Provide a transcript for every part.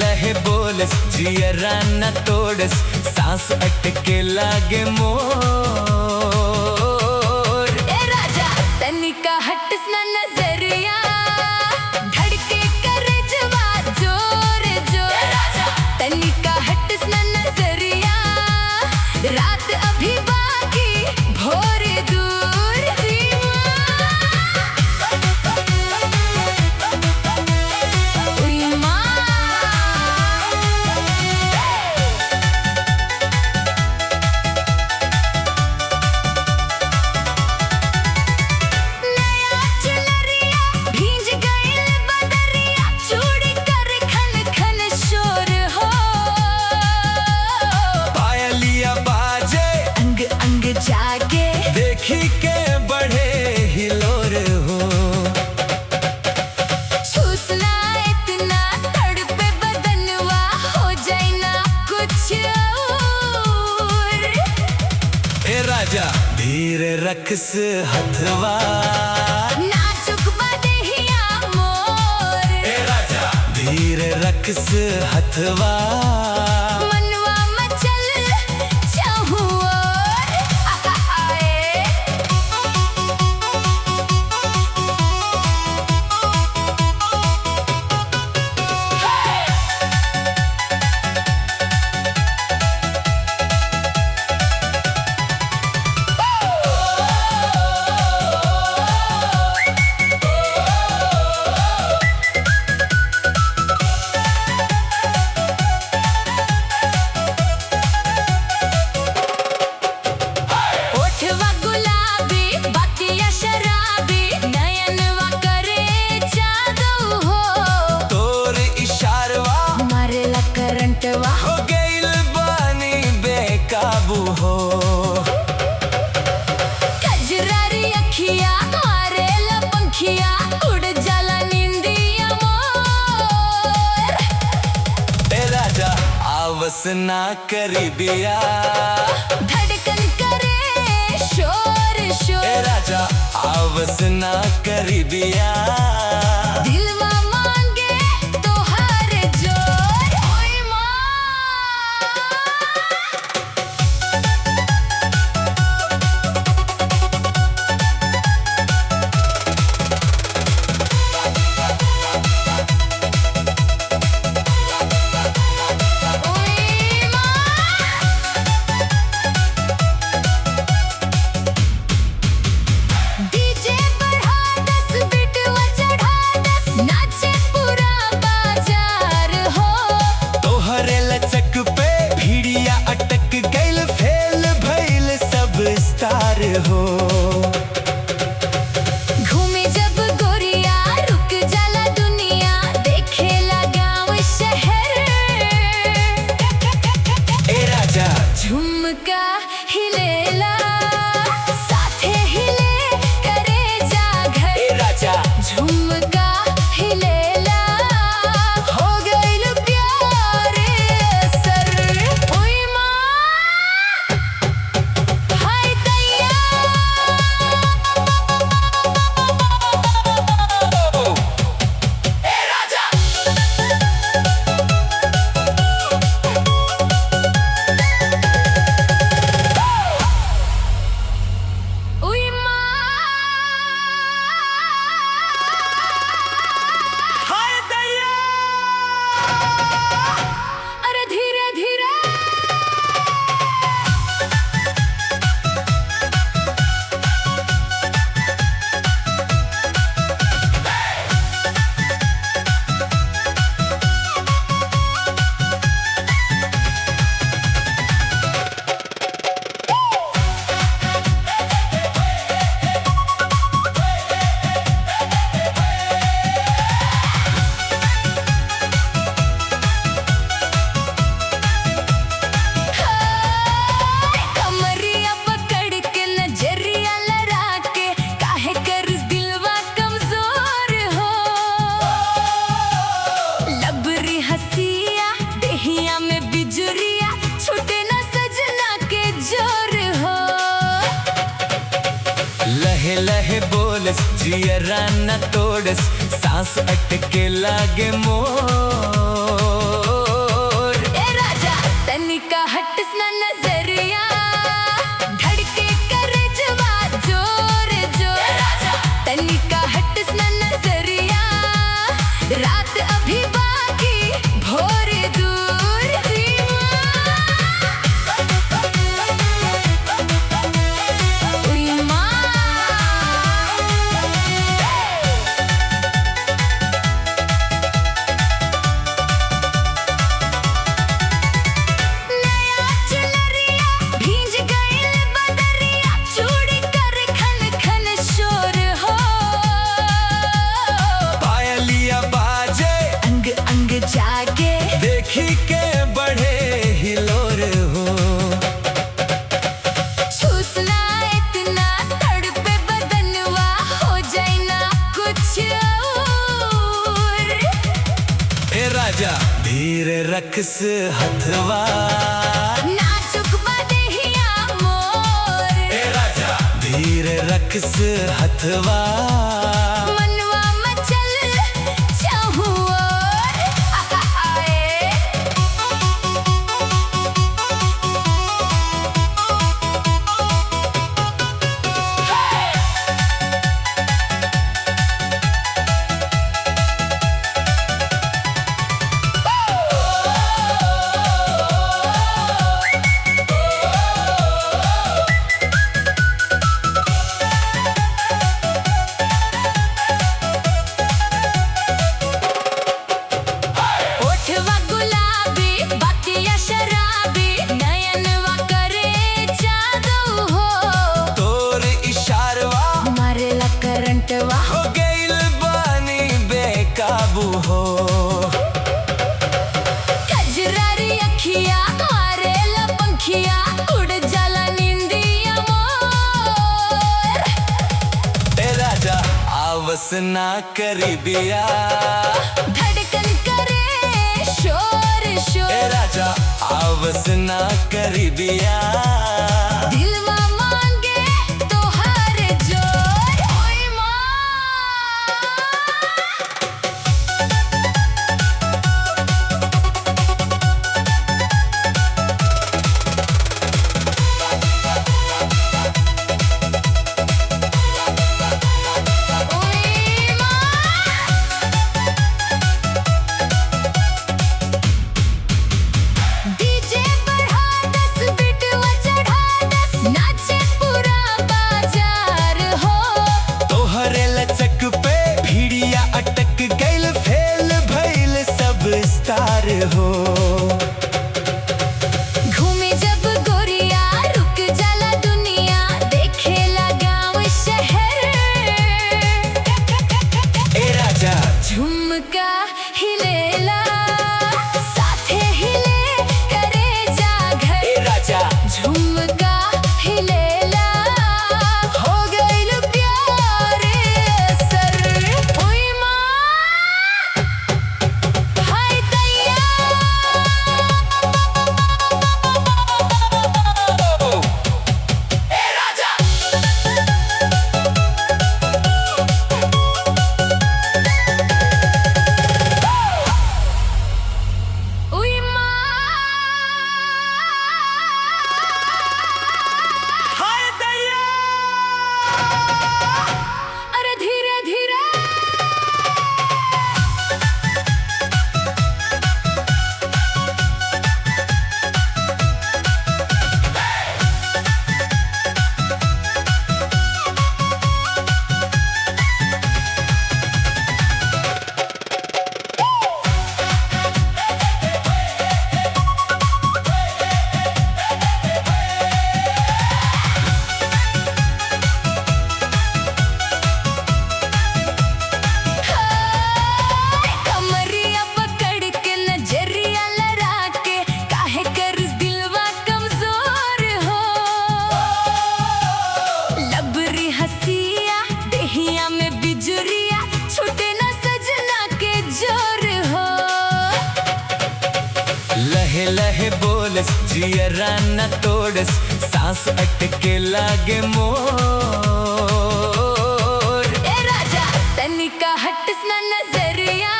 लहे बोलस जियरा न तोड़स सांस अटके लागे मोर। ए राजा तनिका हटस ना नजरिया धड़के कर जवा जोर जोर। तनिका हटस ना नजरिया रात अभी बाकी भोर दूर। जाके देखी के बढ़े हिलोर हो छूसना इतना तड़पे बदनवा हो जाए ना कुछ और। ए राजा धीरे रखस हथवा नाजुक बदेहिया मोर। ए राजा धीरे रखस हथवा मनवा मचल चाहूं हो गइल बानी बेकाबू हो। कजरारी अखिया मारे लपंखिया उड़ जाला नींदिया मोर। ए राजा आवस ना करी बिया धड़कन करे शोर शोर। ए राजा आवस ना करी बिया दिलवा मांगे तोहार जोर। ओए माँ हो। घूमे जब गोरिया रुक जाला दुनिया देखेला गाँव शहर। ए राजा झुमका हिलेला साथे हिले करे जा घर। ए राजा झुमका हिलेला हो गइल प्यारे सर। ओए माँ हाय दैया लहे बोलस जियरा न तोड़स सांस अटके लागे मोर। राजा धीरे रखस हथवा नाजुक बदेहिया मोर ए राजा धीरे रखस हथवा मनवा मचल चाहूं और आए ओठवा गुलाबी बातिया शराबी नयनवा करे जादू हो तोर इशारवा मारेला करंटवा हो गइल बानी बेकाबू हो कजरारी अखिया मारेला पंखिया उड़ जाला निंदिया मोर ए राजा आवस ना करी बिया धड़कन करे शोर ए शोर राजा आवस ना करी बिया दिलवा मांगे तोहार जोर ओए माँ ओए डीजे बढ़ा दस बिटवा चढ़ा दस नाचे पूरा बाजार हो तोहरे लचक पे भिड़िया अटक गइल फेल भइल सब स्टार हो घूमे जब गोरिया रुक जाला दुनिया देखेला गाँव शहर ए राजा झुमका हिलेला साथे हिले करे जा घर ए राजा झुमका हिलेला हो गइल प्यार असर ओए माँ हाय दैया ए राजा ओए माँ हाय दैया अरे धीरे धीरे कमरिया पकड़ के नजरिया लड़ा के काहे कर दिलवा कमजोर हो लबरी हसिया देहिया में बिजुरिया छूटे ना सजना के जोर हो लहे लहे बोलस जियरा न तोड़स सांस अटके लागे मोर ए राजा तनिका हटस ना नजरिया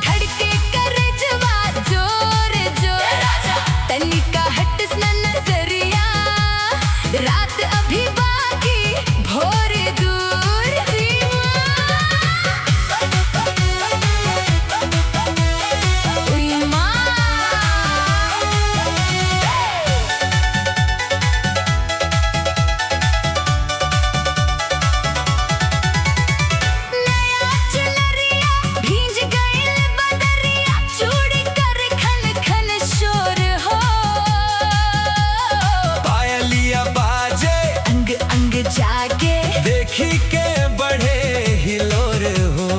धड़के करे जवा जोर जोर तनिका हटस ना नजरिया रात अभी बाकी भोर दूर उई माँ नया चुनरिया भींज गइल बदरिया चूड़ी कर खन खन शोर हो पायलिया बाजे अंग अंग जागे देखी के बढ़े हिलोर हो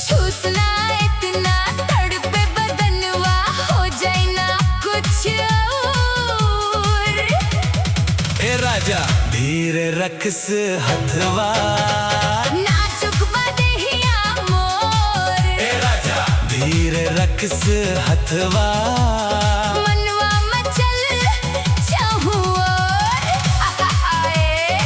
छूसना इतना तड़पे बदनवा हो जाए ना कुछ और ए राजा धीरे रखस हथवा नाजुक बदेहिया मोर ए सेक्स हथवा मनवा मचल चाहूं और आए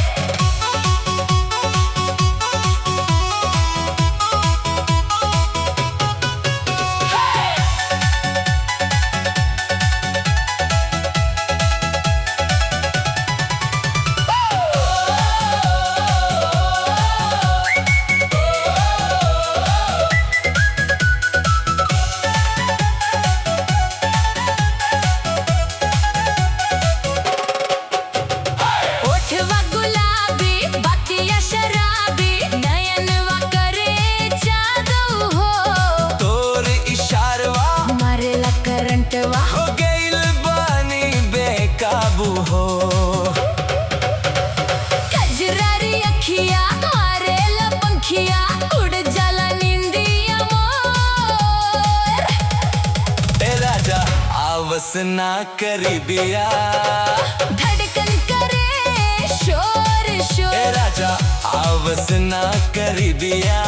ओठवा गुलाबी बातिया शराबी नयनवा करे जादू हो तोर इशारवा मारेला करंटवा हो गइल बानी बेकाबू हो कजरारी अखिया मारेला पंखिया उड़ जाला निंदिया मोर ए राजा आवस ना करी बिया धड़कन करे शोर ए शोर राजा आवस ना करी बिया